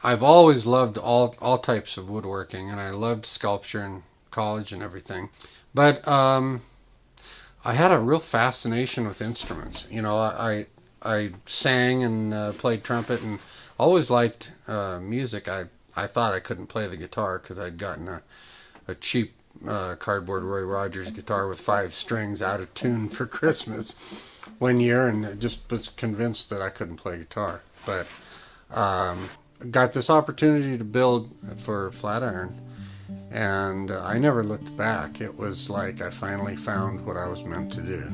I've always loved all types of woodworking, and I loved sculpture in college and everything. But I had a real fascination with instruments. I sang and played trumpet, and always liked music. I thought I couldn't play the guitar because I'd gotten a cheap cardboard Roy Rogers guitar with 5 strings out of tune for Christmas one year, and just was convinced that I couldn't play guitar. But got this opportunity to build for Flatiron, and I never looked back. It was like I finally found what I was meant to do.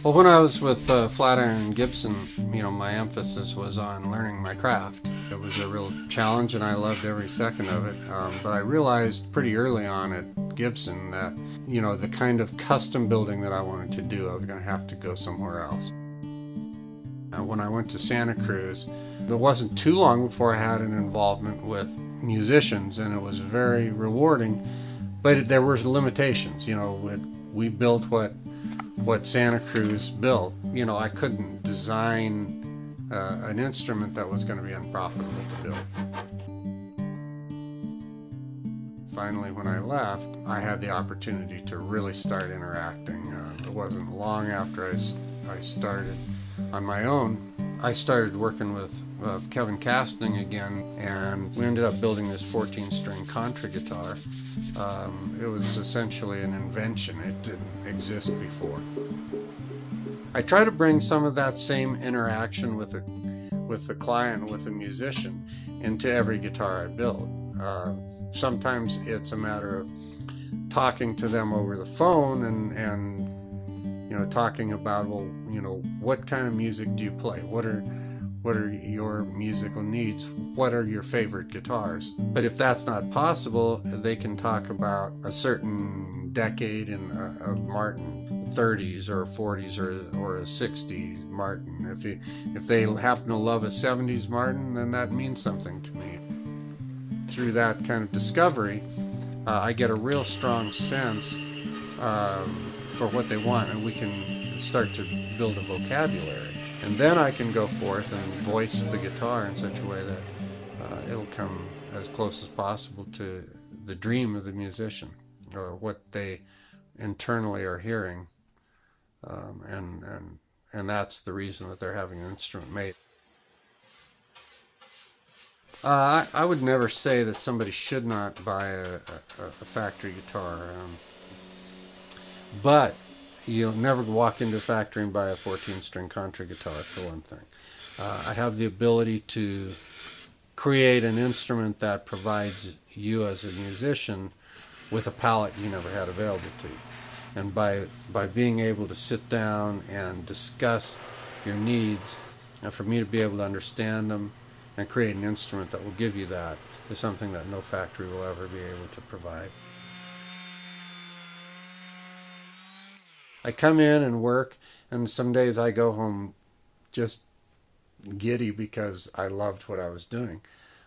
Well, when I was with Flatiron and Gibson, my emphasis was on learning my craft. It was a real challenge, and I loved every second of it. But I realized pretty early on at Gibson that, the kind of custom building that I wanted to do, I was going to have to go somewhere else. When I went to Santa Cruz, it wasn't too long before I had an involvement with musicians, and it was very rewarding. But there were limitations. We built what Santa Cruz built. I couldn't design an instrument that was going to be unprofitable to build. Finally, when I left, I had the opportunity to really start interacting. It wasn't long after I started on my own. I started working with Kevin Casting again, and we ended up building this 14-string contra guitar. It was essentially an invention. It didn't exist before. I try to bring some of that same interaction with the client, with the musician, into every guitar I build. Sometimes it's a matter of talking to them over the phone and talking about, what kind of music do you play? What are your musical needs? What are your favorite guitars? But if that's not possible, they can talk about a certain decade of Martin, 30s or 40s or a 60s Martin. If they happen to love a 70s Martin, then that means something to me. Through that kind of discovery, I get a real strong sense for what they want, and we can start to build a vocabulary. And then I can go forth and voice the guitar in such a way that it'll come as close as possible to the dream of the musician, or what they internally are hearing, and that's the reason that they're having an instrument made. I would never say that somebody should not buy a factory guitar, but you'll never walk into a factory and buy a 14-string contra guitar, for one thing. I have the ability to create an instrument that provides you as a musician with a palette you never had available to you. And by being able to sit down and discuss your needs, and for me to be able to understand them and create an instrument that will give you that, is something that no factory will ever be able to provide. I come in and work, and some days I go home just giddy because I loved what I was doing.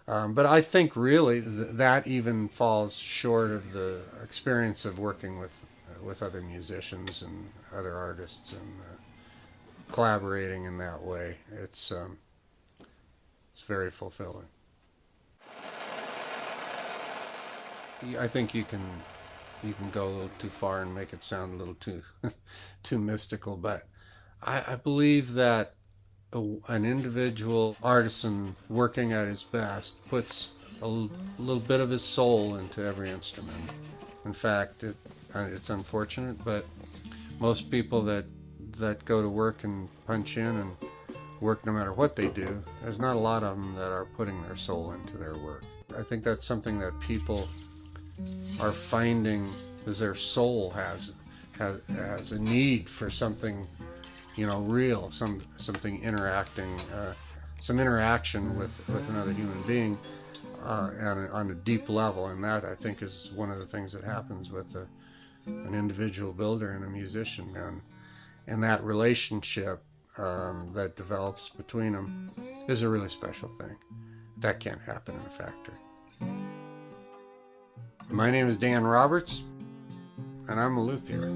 But I think really that even falls short of the experience of working with other musicians and other artists and collaborating in that way. It's very fulfilling. I think you can go a little too far and make it sound a little too too mystical, but I believe that an individual artisan working at his best puts a little bit of his soul into every instrument. In fact, it's unfortunate, but most people that go to work and punch in and work no matter what they do, there's not a lot of them that are putting their soul into their work. I think that's something that people are finding, is their soul has a need for something, real, something interacting, some interaction with another human being on a deep level, and that I think is one of the things that happens with an individual builder and a musician, and that relationship that develops between them is a really special thing. That can't happen in a factory. My name is Dan Roberts, and I'm a luthier.